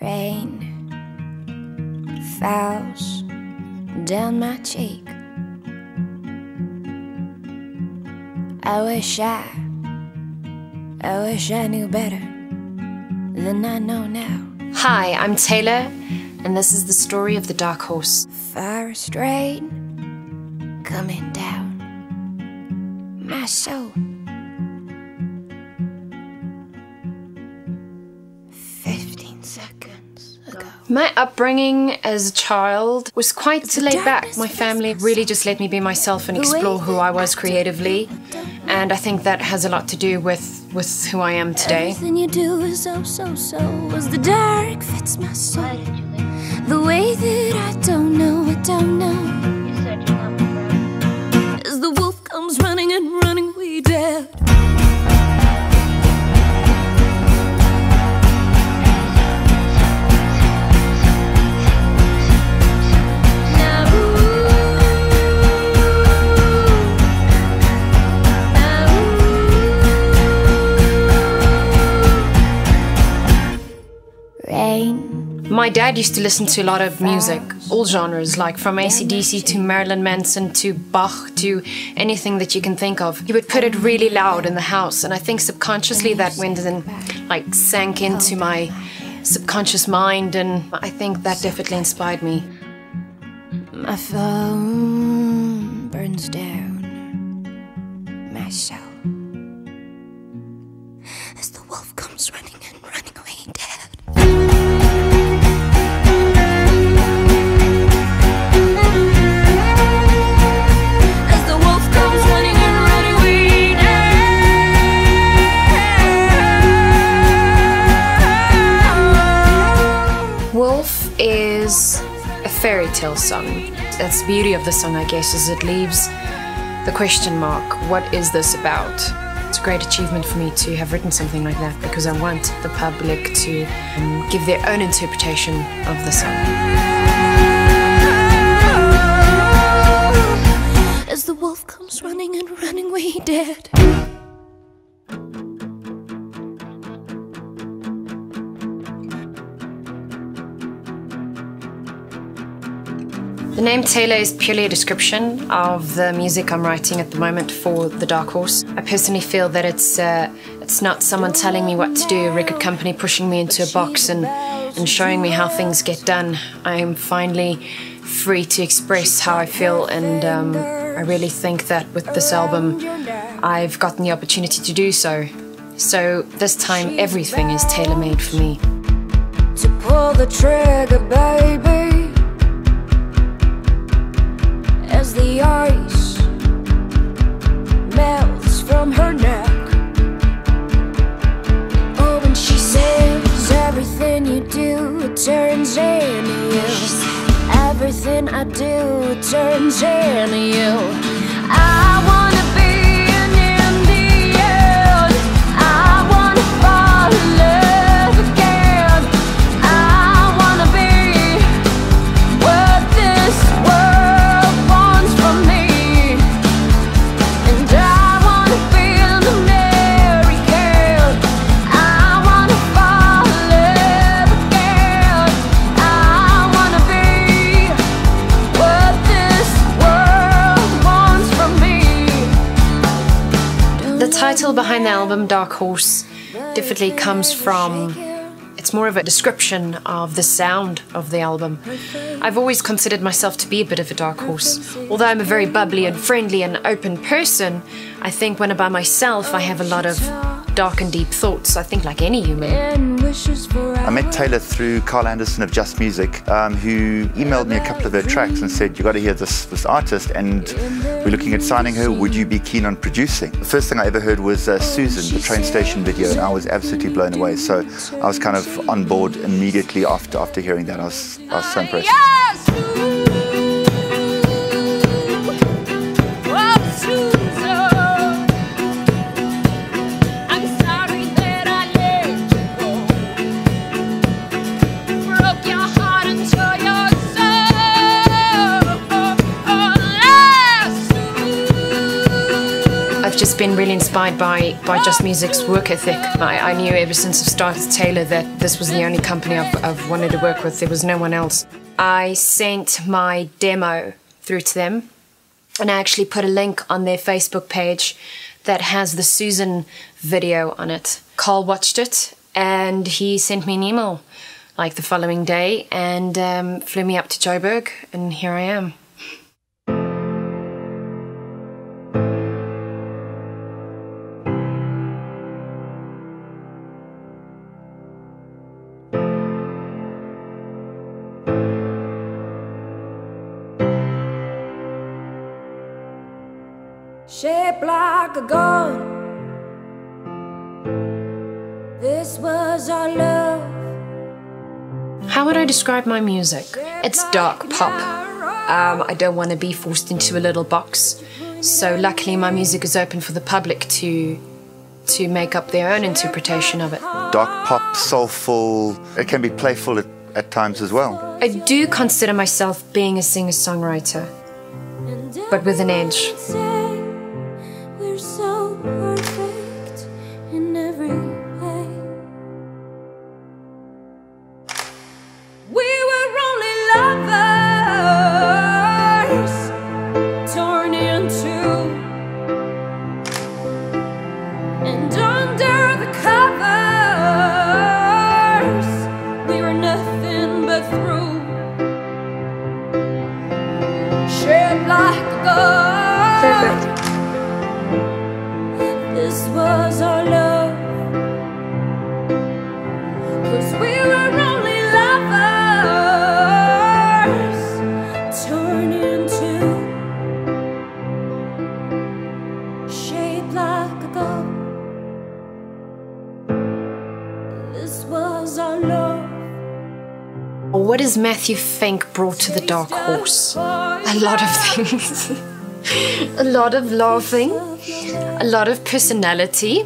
Rain falls down my cheek. I wish I knew better than I know now. Hi, I'm Tailor, and this is the story of the dark horse. Forest rain coming down my soul. 15 seconds ago. My upbringing as a child was quite laid back. My family really just let me be myself and explore who I was creatively. And I think that has a lot to do with who I am today. Everything you do is so as the dark fits my soul. The way that I don't know. You said you loved me, right? As the wolf comes running and running, we dead. My dad used to listen to a lot of music, all genres, like from AC/DC to Marilyn Manson to Bach to anything that you can think of. He would put it really loud in the house, and I think subconsciously that went and like sank into my subconscious mind, and I think that definitely inspired me. My phone burns down my soul as the wolf comes running and running away dead. Is a fairy tale song. That's the beauty of the song, I guess, is it leaves the question mark. What is this about? It's a great achievement for me to have written something like that because I want the public to give their own interpretation of the song. As the wolf comes running and running, we dead. The name Tailor is purely a description of the music I'm writing at the moment for the Dark Horse. I personally feel that it's not someone telling me what to do, a record company pushing me into a box and showing me how things get done. I am finally free to express how I feel, and I really think that with this album I've gotten the opportunity to do so. So this time everything is tailor-made for me. To pull the trigger, baby, as the ice melts from her neck. Oh, and she says everything you do, it turns into you. Everything I do, it turns into you. I wanna be an Indian. I wanna fall in love again. I wanna be what this world wants from me. And I wanna be an American. I wanna fall in love again. I wanna be what this world wants from me. The title behind the album, Dark Horse, definitely comes from, it's more of a description of the sound of the album. I've always considered myself to be a bit of a dark horse. Although I'm a very bubbly and friendly and open person, I think when I'm by myself I have a lot of dark and deep thoughts, I think like any human. I met Tailor through Carl Anderson of Just Music, who emailed me a couple of her tracks and said, you got to hear this artist, and we're looking at signing her, would you be keen on producing? The first thing I ever heard was Susan, the train station video, and I was absolutely blown away. So I was kind of on board immediately after hearing that. I was so impressed. just been really inspired by Just Music's work ethic. I knew ever since I started Tailor that this was the only company I've wanted to work with. There was no one else. I sent my demo through to them, and I actually put a link on their Facebook page that has the Susan video on it. Carl watched it, and he sent me an email like the following day and flew me up to Joburg, and here I am. Shaped like a gun, this was our love. How would I describe my music? It's dark pop. I don't want to be forced into a little box. So luckily my music is open for the public to make up their own interpretation of it. Dark pop, soulful, it can be playful at times as well. I do consider myself being a singer-songwriter, but with an edge. We're so perfect in every way. We were only lovers, torn in two, and under the covers, we were nothing but through. Shaped like a gun. Perfect. This was our love, 'cause we were only lovers, torn in two, shaped like a gun. This was our love. What has Matthew Fink brought to the Dark Horse? A lot of things. A lot of laughing, a lot of personality.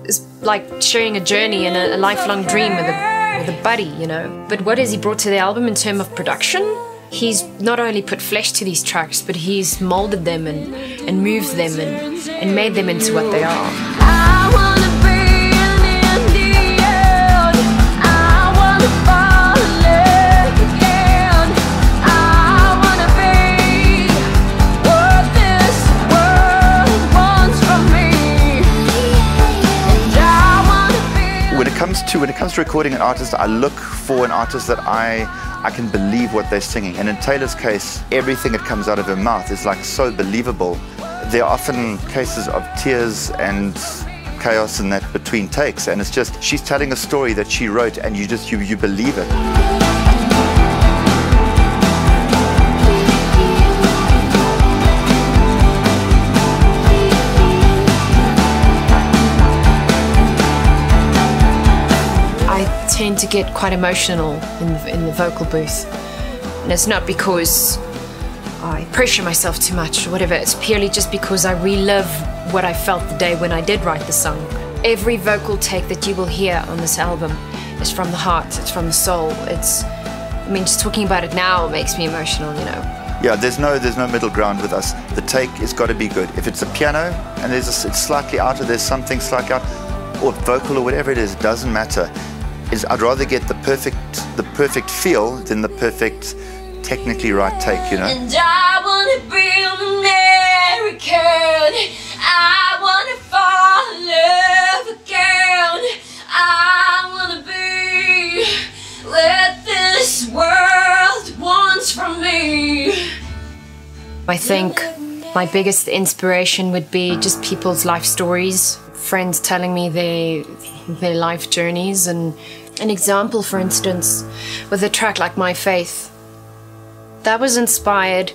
It's like sharing a journey and a lifelong dream with a buddy, you know. But what has he brought to the album in terms of production? He's not only put flesh to these tracks, but he's molded them and moved them and made them into what they are. I wanna be an Indian. I wanna fall in love again. I wanna be what this world wants from me. And I wanna be. When it comes to recording an artist, I look for an artist that I can believe what they're singing. And in Taylor's case, everything that comes out of her mouth is like so believable. There are often cases of tears and chaos and that between takes, and it's just she's telling a story that she wrote, and you believe it. I tend to get quite emotional in the vocal booth, and it's not because I pressure myself too much or whatever. It's purely just because I relive what I felt the day when I did write the song. Every vocal take that you will hear on this album is from the heart, it's from the soul. I mean, just talking about it now makes me emotional, you know. Yeah, there's no middle ground with us. The take has got to be good. If it's a piano and it's slightly out, or there's something slightly out, or vocal or whatever it is, it doesn't matter. I'd rather get the perfect feel than the perfect technically right take, you know. And I wanna be an American. I wanna fall in love again. I wanna be what this world wants from me. I think my biggest inspiration would be just people's life stories, friends telling me their life journeys, and an example, for instance, with a track like My Faith. That was inspired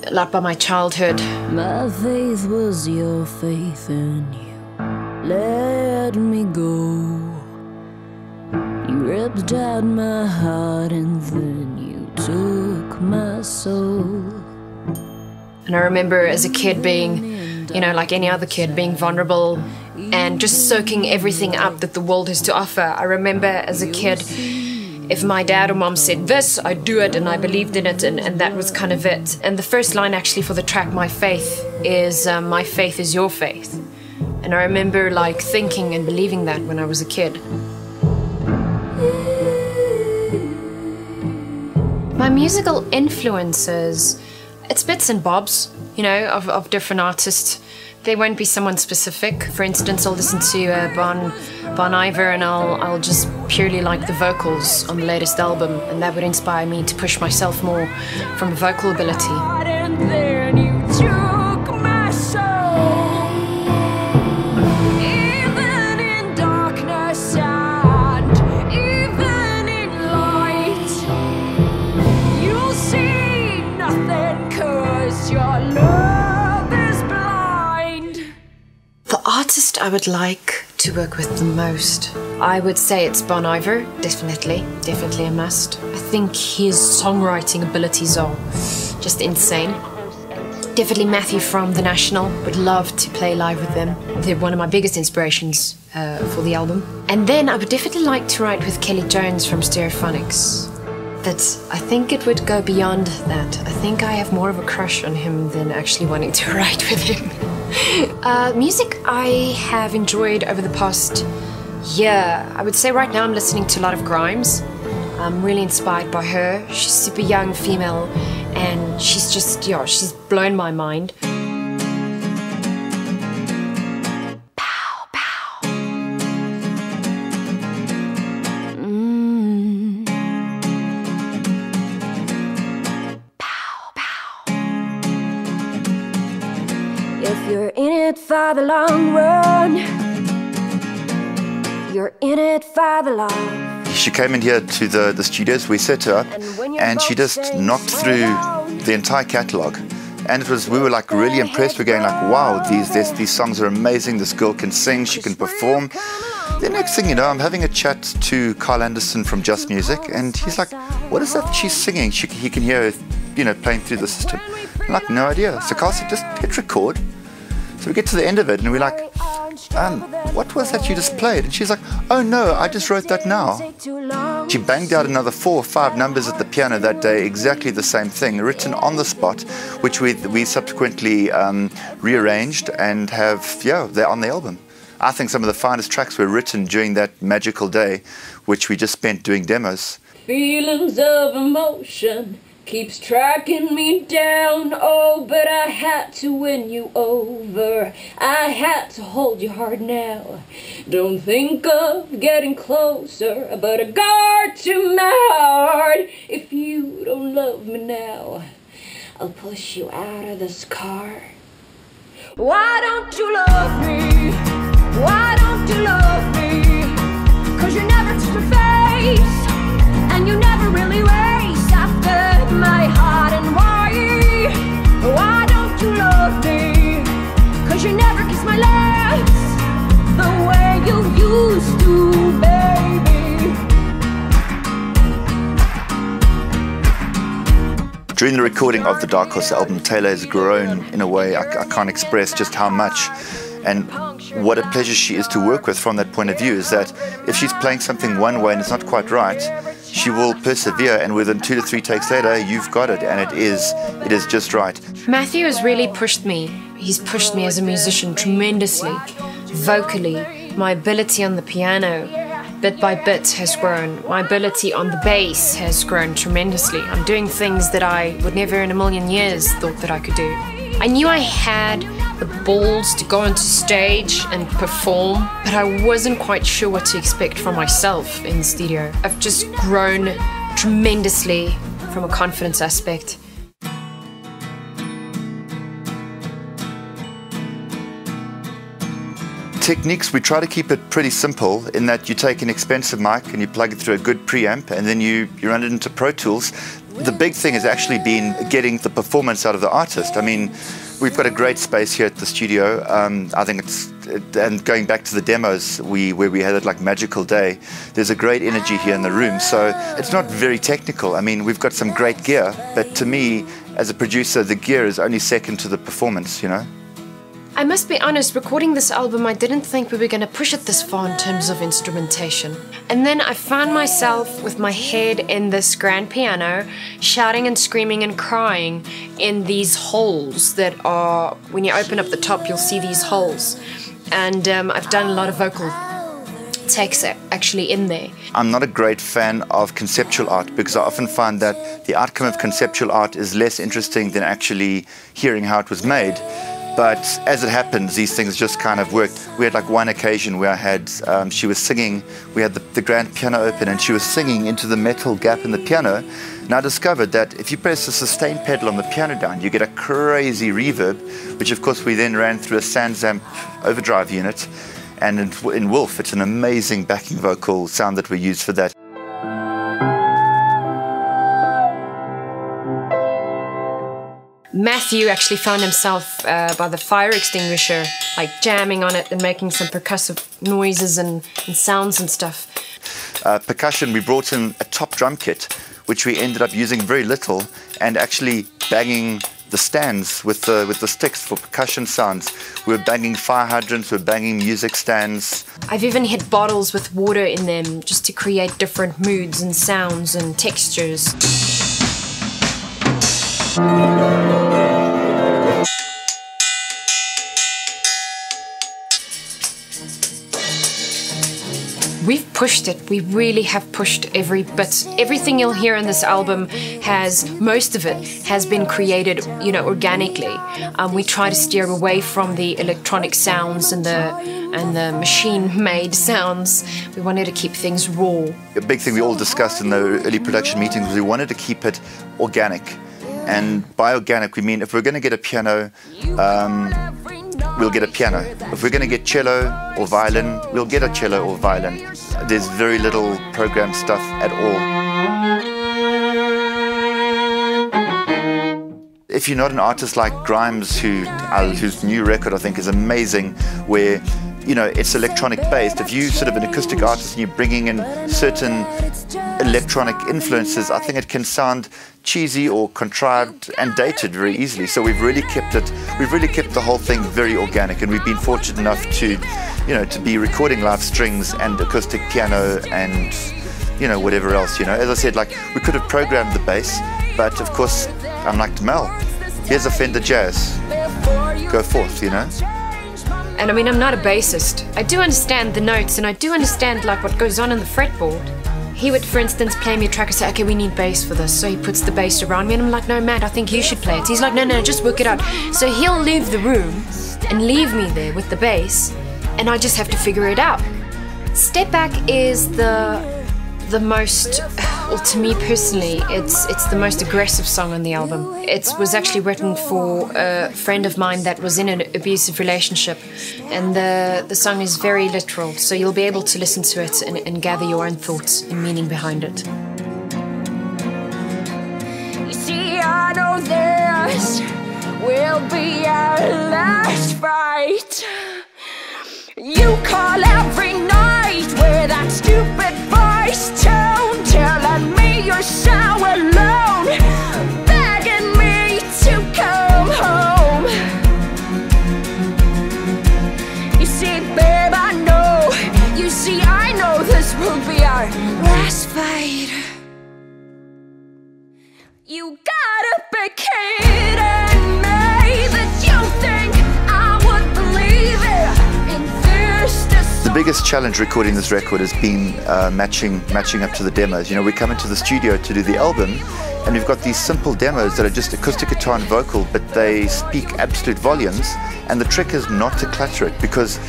a lot by my childhood. My faith was your faith, and you let me go. You ripped out my heart, and then you took my soul. And I remember as a kid being, you know, like any other kid, being vulnerable and just soaking everything up that the world has to offer. I remember as a kid, if my dad or mom said this, I'd do it, and I believed in it, and that was kind of it. And the first line actually for the track My Faith is, my faith is your faith. And I remember like thinking and believing that when I was a kid. My musical influences, it's bits and bobs, you know, of different artists. There won't be someone specific. For instance, I'll listen to Bon Iver and I'll just purely like the vocals on the latest album, and that would inspire me to push myself more from a vocal ability. And then you took my soul, even in darkness and even in light. You'll see nothing 'cause your love is blind. The artist I would like to work with the most, I would say it's Bon Iver, definitely a must. I think his songwriting abilities are just insane. Definitely Matthew from The National, would love to play live with them. They're one of my biggest inspirations for the album. And then I would definitely like to write with Kelly Jones from Stereophonics. But I think it would go beyond that. I think I have more of a crush on him than actually wanting to write with him. Music I have enjoyed over the past year, I would say right now I'm listening to a lot of Grimes. I'm really inspired by her. She's super young female and she's just, yeah, she's blown my mind. Pow, pow. Pow, pow. If you're in it for the long run, you're in it for the long. She came in here to the studios, we set her up, and she just knocked through the entire catalogue. And it was, we were like really impressed. We're going like, wow, these songs are amazing. This girl can sing, she can perform. The next thing you know, I'm having a chat to Carl Anderson from Just Music, and he's like, what is that she's singing? He can hear her, you know, playing through the system. I'm like, no idea. So Carl said, just hit record. So we get to the end of it, and we're like, what was that you just played? And she's like, oh no, I just wrote that now. She banged out another 4 or 5 numbers at the piano that day, exactly the same thing, written on the spot, which we subsequently rearranged and have, yeah, they're on the album. I think some of the finest tracks were written during that magical day, which we just spent doing demos. Feelings of emotion keeps tracking me down, oh, but I had to win you over. I had to hold you hard now. Don't think of getting closer, but I guard to my heart. If you don't love me now, I'll push you out of this car. Why don't you love me? Why don't you love me? 'Cause you never touch your face, and you never really race after my heart. And why don't you love me? 'Cause you never kiss my lips the way you used to, baby. During the recording of the Dark Horse album, Tailor has grown in a way I can't express just how much. And what a pleasure she is to work with from that point of view is that if she's playing something one way and it's not quite right, she will persevere, and within 2 to 3 takes later, you've got it, and it is just right. Matthew has really pushed me. He's pushed me as a musician tremendously. Vocally, my ability on the piano, bit by bit, has grown. My ability on the bass has grown tremendously. I'm doing things that I would never in a million years thought that I could do. I knew I had the balls to go onto stage and perform, but I wasn't quite sure what to expect from myself in the studio. I've just grown tremendously from a confidence aspect. Techniques, we try to keep it pretty simple in that you take an expensive mic and you plug it through a good preamp, and then you run it into Pro Tools. The big thing has actually been getting the performance out of the artist. I mean, we've got a great space here at the studio. I think and going back to the demos where we had that like magical day, there's a great energy here in the room. So it's not very technical. I mean, we've got some great gear, but to me, as a producer, the gear is only second to the performance, you know? I must be honest, recording this album, I didn't think we were going to push it this far in terms of instrumentation. And then I found myself with my head in this grand piano, shouting and screaming and crying in these holes that are, when you open up the top, you'll see these holes. and I've done a lot of vocal takes actually in there. I'm not a great fan of conceptual art because I often find that the outcome of conceptual art is less interesting than actually hearing how it was made. But as it happens, these things just kind of worked. We had like one occasion where I had, she was singing, we had the grand piano open and she was singing into the metal gap in the piano. And I discovered that if you press the sustain pedal on the piano down, you get a crazy reverb, which of course we then ran through a SansAmp overdrive unit. And in Wolf, it's an amazing backing vocal sound that we use for that. Matthew actually found himself by the fire extinguisher, like jamming on it and making some percussive noises and sounds and stuff. Percussion, we brought in a top drum kit, which we ended up using very little, and actually banging the stands with the sticks for percussion sounds. We were banging fire hydrants, we were banging music stands. I've even hit bottles with water in them just to create different moods and sounds and textures. We've pushed it. We really have pushed every bit. Everything you'll hear on this album most of it has been created, you know, organically. We try to steer away from the electronic sounds and the machine-made sounds. We wanted to keep things raw. A big thing we all discussed in the early production meetings was we wanted to keep it organic. And by organic, we mean if we're going to get a piano, we'll get a piano. If we're going to get cello or violin, we'll get a cello or violin. There's very little programmed stuff at all. If you're not an artist like Grimes, whose new record I think is amazing, where you know it's electronic based, if you sort of an acoustic artist and you're bringing in certain electronic influences, I think it can sound cheesy or contrived and dated very easily. So we've really kept the whole thing very organic, and we've been fortunate enough to, you know, to be recording live strings and acoustic piano and, you know, whatever else, you know. As I said, like, we could have programmed the bass, but of course, I'm like, Mel, here's a Fender Jazz, go forth, you know. And I mean, I'm not a bassist. I do understand the notes, and I do understand like what goes on in the fretboard. He would, for instance, play me a track and say, okay, we need bass for this. So he puts the bass around me and I'm like, no, Matt, I think you should play it. He's like, no, just work it out. So he'll leave the room and leave me there with the bass, and I just have to figure it out. Step Back is the most, well, to me personally, it's the most aggressive song on the album. It was actually written for a friend of mine that was in an abusive relationship, and the song is very literal, so you'll be able to listen to it and gather your own thoughts and meaning behind it. You see, I know this will be our last fight. You call every night with that stupid voice tone, telling me you're so alone, begging me to come home. You see, babe, I know, you see, I know this will be our last fight. You gotta be kidding me that you think I would believe it. The biggest challenge recording this record has been matching up to the demos. You know, we come into the studio to do the album, and we've got these simple demos that are just acoustic guitar and vocal, but they speak absolute volumes, and the trick is not to clutter it, because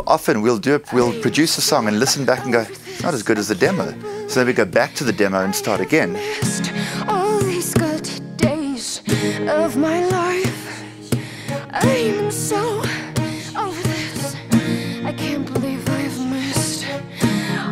often we'll produce a song and listen back and go, not as good as the demo. So then we go back to the demo and start again. All these good days of my life, I'm so over this. I can't believe I've missed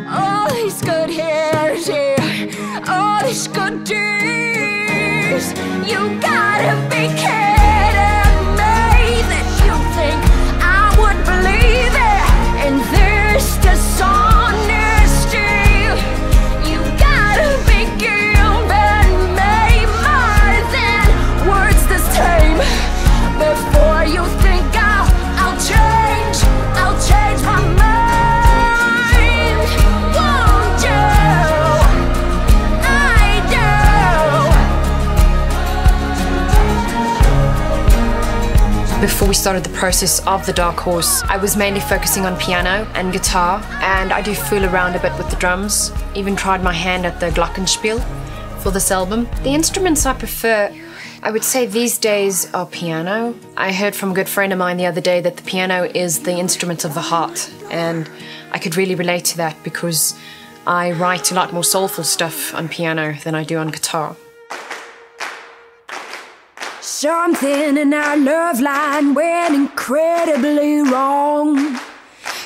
all these good years, yeah, all these good days. You gotta be kidding me that you think I would believe it in this dishonesty. You gotta be giving me more than words this time before you think I'll change my mind. Won't you? I Before we started the process of the Dark Horse, I was mainly focusing on piano and guitar, and I do fool around a bit with the drums. Even tried my hand at the glockenspiel for this album. The instruments I prefer, I would say these days, are piano. I heard from a good friend of mine the other day that the piano is the instrument of the heart, and I could really relate to that because I write a lot more soulful stuff on piano than I do on guitar. Something in our love line went incredibly wrong.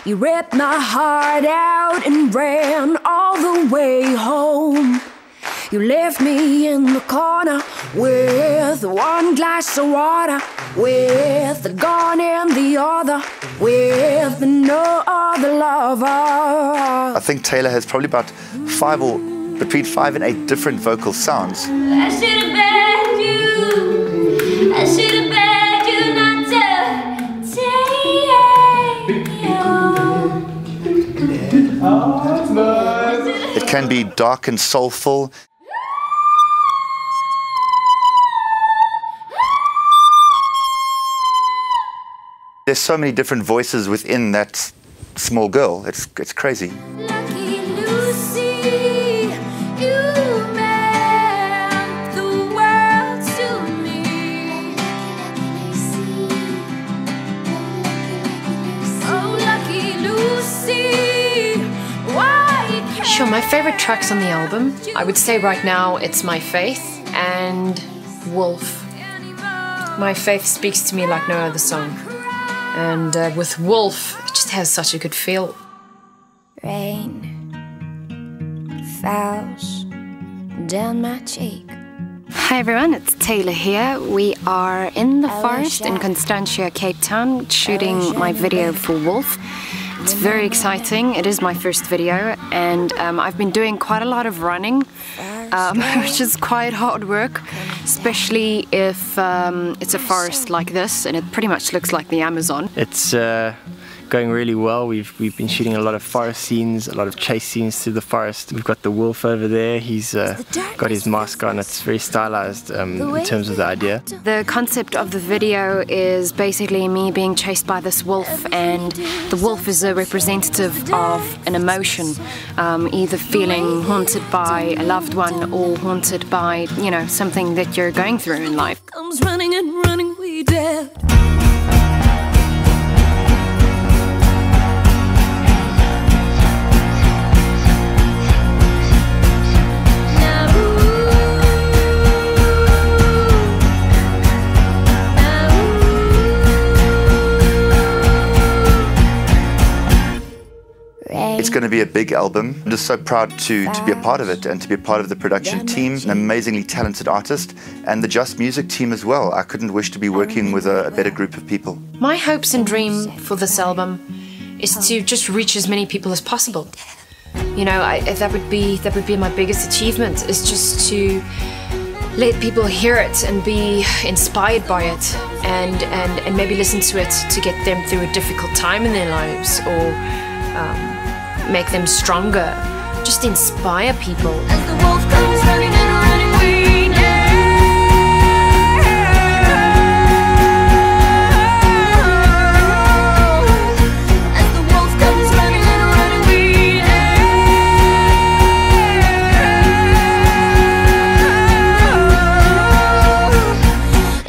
You ripped my heart out and ran all the way home. You left me in the corner with one glass of water, with the gun in the other, with no other lover. I think Tailor has probably about between 5 and 8 different vocal sounds. I should have begged you. I should have begged you not to take you. It can be dark and soulful. There's so many different voices within that small girl. It's crazy. Lucky Lucy, you meant the world to me. Oh, lucky Lucy, why can't Sure, my favorite tracks on the album, I would say right now it's My Faith and Wolf. My Faith speaks to me like no other song. And with Wolf, it just has such a good feel. Rain falls down my cheek. Hi everyone, it's Tailor here. We are in the forest in Constantia, Cape Town, shooting my video for Wolf. It's very exciting. It is my first video, and I've been doing quite a lot of running, which is quite hard work, especially if it's a forest like this, and it pretty much looks like the Amazon. It's going really well. We've been shooting a lot of forest scenes, a lot of chase scenes through the forest. We've got the wolf over there. He's got his mask on. It's very stylized in terms of the idea. The concept of the video is basically me being chased by this wolf, and the wolf is a representative of an emotion, either feeling haunted by a loved one or haunted by, you know, something that you're going through in life. Comes running and running, we dead. It's going to be a big album. I'm just so proud to be a part of it and to be a part of the production team, an amazingly talented artist, and the Just Music team as well. I couldn't wish to be working with a better group of people. My hopes and dream for this album is to just reach as many people as possible. You know, that would be my biggest achievement, is just to let people hear it and be inspired by it, and maybe listen to it to get them through a difficult time in their lives, or make them stronger, just inspire people. As the wolf comes running and running, we as the wolf comes running and running, we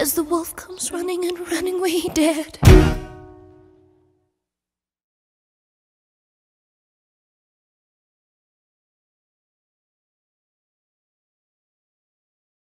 As the wolf comes running and running, we dead.